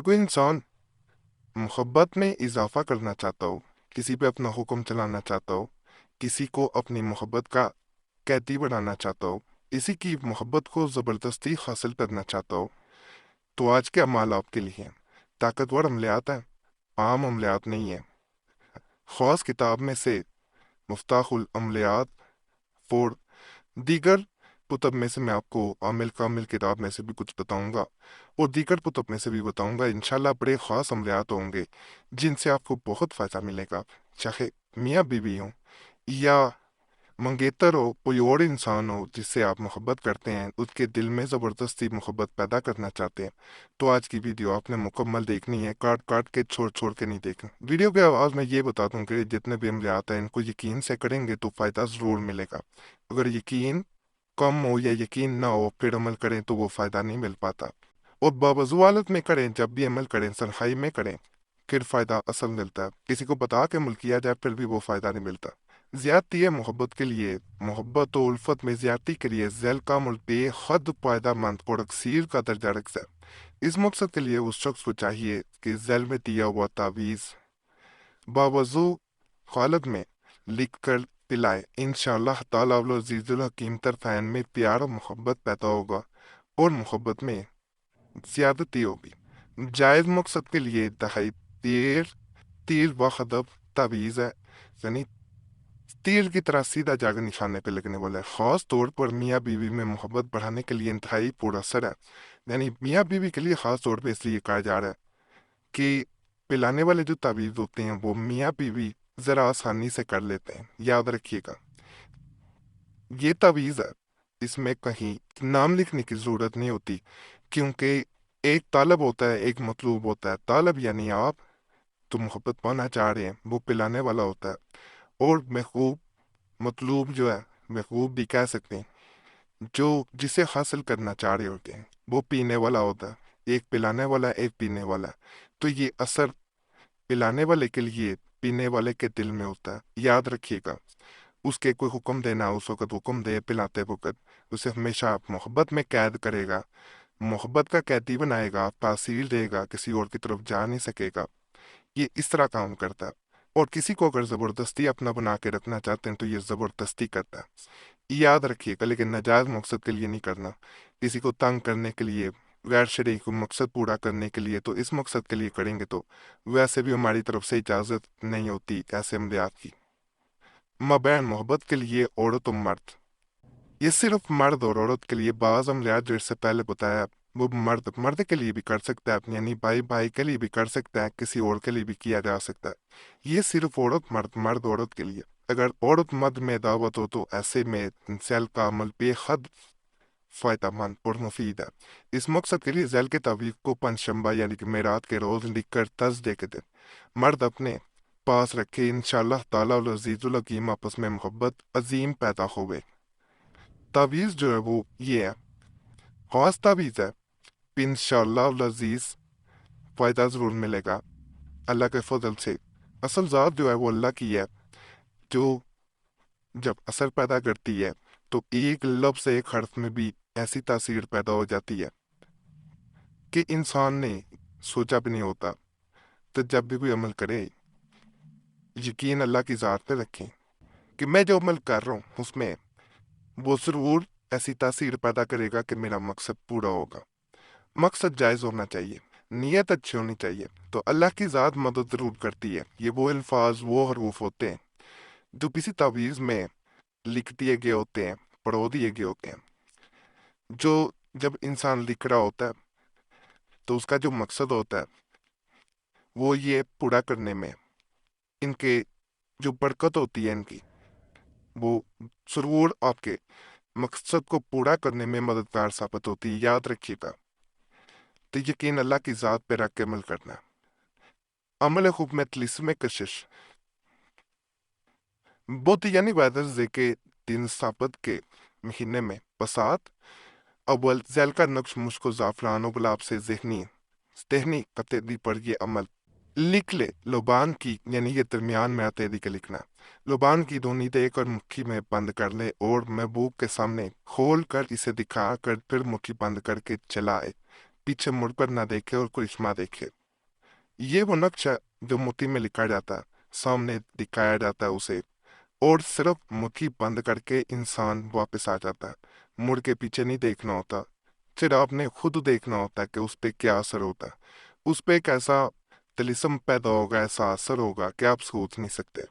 कोई इंसान मोहब्बत में इजाफा करना चाहता हो, किसी पे अपना हुक्म चलाना चाहता हो, किसी को अपनी मोहब्बत का कैदी बनाना चाहता हो, इसी की मोहब्बत को ज़बरदस्ती हासिल करना चाहता हो, तो आज के अमाल आपके लिए हैं। ताकतवर अमलियात हैं, आम अमलियात नहीं है। ख़ास किताब में से मुफ्ताहुल अमलियात फोर दीगर कुतब में से मैं आपको आमिल कामिल किताब में से भी कुछ बताऊंगा और दीगर कुतब में से भी बताऊंगा। इंशाल्लाह बड़े ख़ास अमलियात होंगे जिनसे आपको बहुत फ़ायदा मिलेगा, चाहे मियाँ बीवी हो या मंगेतर हो, कोई और इंसान हो जिससे आप मोहब्बत करते हैं, उसके दिल में ज़बरदस्ती मोहब्बत पैदा करना चाहते हैं। तो आज की वीडियो आपने मुकम्मल देखनी है, काट काट के छोड़ छोड़ के नहीं देखना। वीडियो के आवाज़ में ये बता दूं कि जितने भी अमलियात हैं इनको यकीन से करेंगे तो फ़ायदा ज़रूर मिलेगा। अगर यकीन कम हो या यकीन ना हो फिर अमल करें तो वो फ़ायदा नहीं मिल पाता। और बावजू हालत में करें, जब भी अमल करें सनहाई में करें, फिर फ़ायदा असल मिलता है। किसी को बता के अमल किया जाए फिर भी वो फ़ायदा नहीं मिलता। ज्यादती है मोहब्बत के लिए, मोहब्बत और उल्फत में ज्यादती के लिए जैल का मुल्क बेहद फायदामंद और अक्सीर का दर्जा रखता है। इस मकसद के लिए उस शख्स को चाहिए कि जैल में दिया हुआ तावीज़ बावजू हालत में लिख कर पिलाए। इंशाअल्लाह ताला अज़ीज़ुल हकीम तरफ़ैन में प्यार और मोहब्बत पैदा होगा और मोहब्बत में ज्यादती होगी। जायज़ मकसद के लिए दहाई तीर तीर व हदफ तावीज़ है, यानी तीर की तरह सीधा जाकर निशाने पे लगने वाला है। खास तौर पर मियाँ बीवी में मोहब्बत बढ़ाने के लिए इंतहाई पुरअसर है। यानी मियाँ बीवी के लिए खास तौर पे इसलिए कहा जा रहा है कि पिलाने वाले जो तावीज़ होते हैं वो मियाँ बीवी ज़रा आसानी से कर लेते हैं। याद रखिएगा, ये तावीज़ है, इसमें कहीं नाम लिखने की ज़रूरत नहीं होती, क्योंकि एक तालब होता है, एक मतलूब होता है। तालब यानी आप तो मोहब्बत पाना चाह रहे हैं, वो पिलाने वाला होता है। और महबूब मतलूब जो है, महबूब भी कह सकते हैं, जो जिसे हासिल करना चाह रहे होते हैं, वो पीने वाला होता है। एक पिलाने वाला, एक पीने वाला। तो ये असर पिलाने वाले के लिए पीने वाले के दिल में होता है। याद रखिएगा, उसके कोई हुक्म देना, उस वक्त हुक्म दे पिलाते वक्त, उसे हमेशा मोहब्बत में कैद करेगा, मोहब्बत का कैदी बनाएगा, तासीर देगा, किसी और की तरफ जा नहीं सकेगा। ये इस तरह काम करता है। और किसी को अगर ज़बरदस्ती अपना बना के रखना चाहते हैं तो ये ज़बरदस्ती करता है। याद रखिएगा, लेकिन नाजायज़ मकसद के लिए नहीं करना, किसी को तंग करने के लिए, गैर शरई को मकसद पूरा करने के लिए। तो इस मकसद के लिए करेंगे तो वैसे भी हमारी तरफ से इजाज़त नहीं होती ऐसे अमलियात की। मबैन मोहब्बत के लिए औरत और मर्द, ये सिर्फ मर्द और औरत के लिए। बाज़ अमलियात जो इससे पहले बताया वो मर्द मर्द के लिए भी कर सकता है, यानी भाई भाई के लिए भी कर सकता है, किसी और के लिए भी किया जा सकता है। ये सिर्फ औरत मर्द, मर्द औरत के लिए। अगर औरत मर्द में दावत हो तो ऐसे में जैल का अमल बेहद फायदेमंद और मुफीद है। इस मकसद के लिए जैल के तावीज़ को पंचशंबा यानी कि मेरात के रोज़ लिखकर थर्सडे के दिन मर्द अपने पास रखे। इंशाअल्लाह ताला और अज़ीज़ुल हकीम आपस में मोहब्बत अजीम पैदा होवे। तावीज़ जो है वो ये है, खास तावीज़ है, इंशाअल्लाह अज़ीज़ फ़ायदा ज़रूर मिलेगा अल्लाह के फजल से। असल ज़ात जो है वो अल्लाह की है, जो जब असर पैदा करती है तो एक लफ्ज़ से एक हर्फ में भी ऐसी तासीर पैदा हो जाती है कि इंसान ने सोचा भी नहीं होता। तो जब भी कोई अमल करे, यकीन अल्लाह की ज़ात पे रखें कि मैं जो अमल कर रहा हूँ उसमें वो ज़रूर ऐसी तासीर पैदा करेगा कि मेरा मकसद पूरा होगा। मकसद जायज़ होना चाहिए, नीयत अच्छी होनी चाहिए, तो अल्लाह की ज़ात मदद ज़रूर करती है। ये वो अल्फाज, वो हरूफ होते हैं जो किसी तावीज़ में लिख दिए गए होते हैं, पढ़ो दिए गए होते हैं, जो जब इंसान लिख रहा होता है तो उसका जो मकसद होता है वो ये पूरा करने में, इनके जो बरकत होती है इनकी, वो ज़रूर आपके मकसद को पूरा करने में मददगार साबित होती है। याद रखिएगा, तो यकीन अल्लाह की ज़ात पे रख के अमल करना। अमल खूब में तलिस्म कशिश बहुत यानी वादे के दिन साबत के महीने में बसात अव्वल जैल का नक्श मुझको ज़ाफ़रान गुलाब से ज़हनी कतेदी पर ये अमल लिख ले। लुबान की यानी ये दरमियान में अतेदी का लिखना। लुबान की धुनी देख और मुट्ठी में बंद कर ले और महबूब के सामने खोल कर इसे दिखा कर फिर मुट्ठी बंद करके चलाए। पीछे मुड़कर ना देखे और करिश्मा देखे। ये वो नक्श है जो मोती में लिखा जाता है, सामने दिखाया जाता है उसे, और सिर्फ मुट्ठी बंद करके इंसान वापस आ जाता है। मुड़ के पीछे नहीं देखना होता, फिर आपने खुद देखना होता है कि उस पर क्या असर होता है। उस पर एक ऐसा तिलिस्म पैदा होगा, ऐसा असर होगा कि आप सोच नहीं सकते।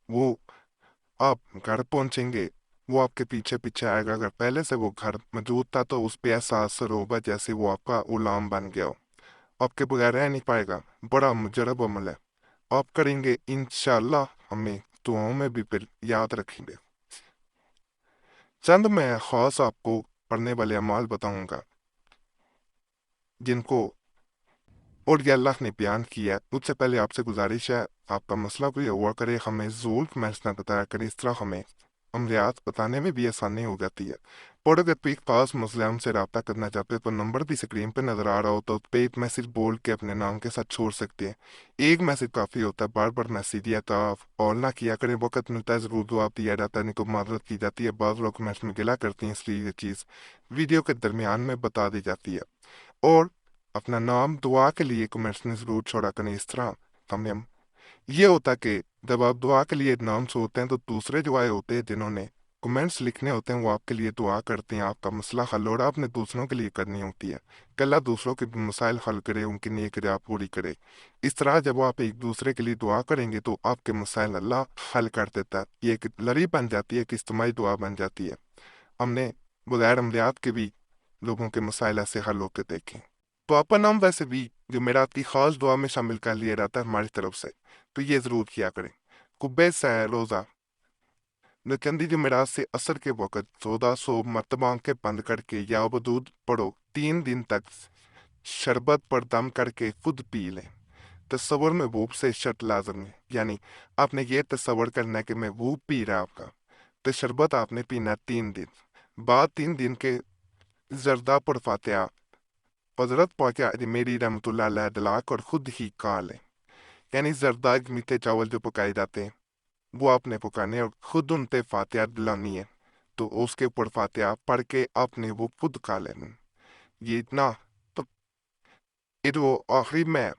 वो आप घर पहुंचेंगे, वो आपके पीछे पीछे आएगा। अगर पहले से वो घर मौजूद था तो उस पर ऐसा असर होगा जैसे वो आपका गुलाम बन गया हो, आपके बगैर रह नहीं पाएगा। बड़ा मुजरब अमल है, आप करेंगे इंशाल्लाह, हमें दुआओं में भी फिर याद रखेंगे। चंद मैं खास आपको पढ़ने वाले अमाल बताऊंगा जिनको और ये अल्लाह ने बयान किया है। उससे पहले आपसे गुजारिश है, आपका मसला कोई हुआ करे, हमें ज़रूर कमेंट्स में बताया करें। इस तरह हमें अमलियात बताने में भी आसानी हो जाती है। और अगर कोई खास मसला है, उनसे रब्ता करना चाहते हो तो नंबर भी स्क्रीन पे नज़र आ रहा हो, तो उस पे एक मैसेज बोल के अपने नाम के साथ छोड़ सकते हैं। एक मैसेज काफ़ी होता है, बार बार मैसेज दिया तो आप ऑल ना किया करें। वक्त मिलता है ज़रूर जवाब दिया जाता है, नहीं को माजरत की जाती है। बाद लोग कमेंट्स में गिला करती हैं, इसलिए ये चीज़ वीडियो के दरमियान में बता दी जाती है। और अपना नाम दुआ के लिए कमेंट्स में ज़रूर छोड़ा करें। इस तरह हमें ये होता कि जब आप दुआ के लिए नाम सोचते हैं तो दूसरे जो आए होते हैं जिन्होंने कमेंट्स लिखने होते हैं वो आपके लिए दुआ करते हैं, आपका मसला हल हो रहा आपने दूसरों के लिए करनी होती है कि अल्लाह दूसरों के भी मसाइल हल करे, उनकी नेक राह पूरी करे। इस तरह जब आप एक दूसरे के लिए दुआ करेंगे तो आपके मसाइल अल्लाह हल कर देता है। ये एक लड़ी बन जाती है, एक इज्तिमाई दुआ बन जाती है। हमने बगैर अमलियात के भी लोगों के मसाइल ऐसे हल होकर देखे। तो आपका नाम वैसे भी जुमेरात की खास दुआ में शामिल कर लिया जाता है हमारी तरफ से, तो ये ज़रूर किया करें। कुब्बे से रोज़ा न चंदी जुमेरात से असर के वक़्त 1400 मरतबा आंखें बंद करके या वदूद पढ़ो, 3 दिन तक शरबत पर दम करके खुद पी लें। तस्वर में वूब से शर्त लाजम है, यानी आपने ये तस्वर करना है कि मैं वूब पी रहा आपका, तो शरबत आपने पीना 3 दिन। बाद 3 दिन के जर्दा पर फातिहा हजरत पहुंचा मेरी रहमतुल्लाह अलैह दलाक और खुद ही खा लें। यानी जर्दा मीठे चावल जो पकाए जाते हैं वो आपने पकाने और खुद उन पे फातिहा दिलानी है, तो उसके ऊपर फातिहा पढ़ के आपने वो खुद खा लेना। ये इतना तो ये तो आखिरी में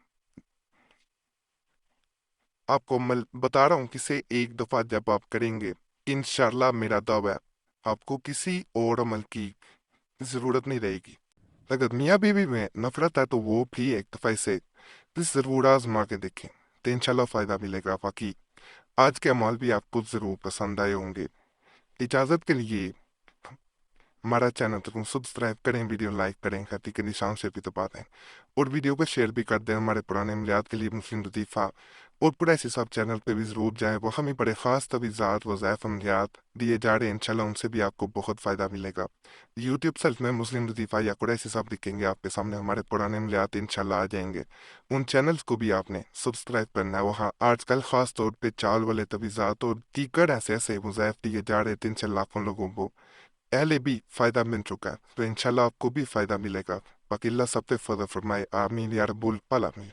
आपको अमल बता रहा हूँ किसे एक दफ़ा जब आप करेंगे इंशाल्लाह मेरा दावा है आपको किसी और अमल की ज़रूरत नहीं रहेगी। अगर मियाँ बीवी में नफरत है तो वो भी एक दफ़ा इसे ज़रूर आजमा के देखें, तो इंशाल्लाह फ़ायदा मिलेगा। बाकी आज के अमाल भी आपको ज़रूर पसंद आए होंगे। इजाज़त के लिए हमारा चैनल तो सब्सक्राइब करें, वीडियो लाइक करें, घंटी के निशान से भी दबा दें और वीडियो को शेयर भी कर दें। हमारे पुराने मिलाद के लिए मुस्लिम लतीफ़ा और पूरा इसी सब चैनल पे भी ज़रूर जाएं। वो हमें बड़े ख़ास तवीज़ात वज़ाइफ अमलियात दिए जा रहे हैं, इंशाल्लाह उनसे भी आपको बहुत फ़ायदा मिलेगा। यूट्यूब सर्च में मुस्लिम लतीफ़ा या कुरैशी सब दिखेंगे आपके सामने, हमारे पुराने अमलियात इंशाल्लाह आ जाएंगे। उन चैनल्स को भी आपने सब्सक्राइब करना है। वहाँ आजकल ख़ास तौर पर चाल वाले तवीज़ात और दीगर ऐसे ऐसे वज़ाइफ दिए जा रहे हैं जिनसे लाखों लोगों को पहले भी फ़ायदा मिल चुका है, तो इंशाल्लाह आपको भी फ़ायदा मिलेगा। बाकी अल्लाह सब पे फजल फरमाए, आमीन या रब्बुल आलमीन।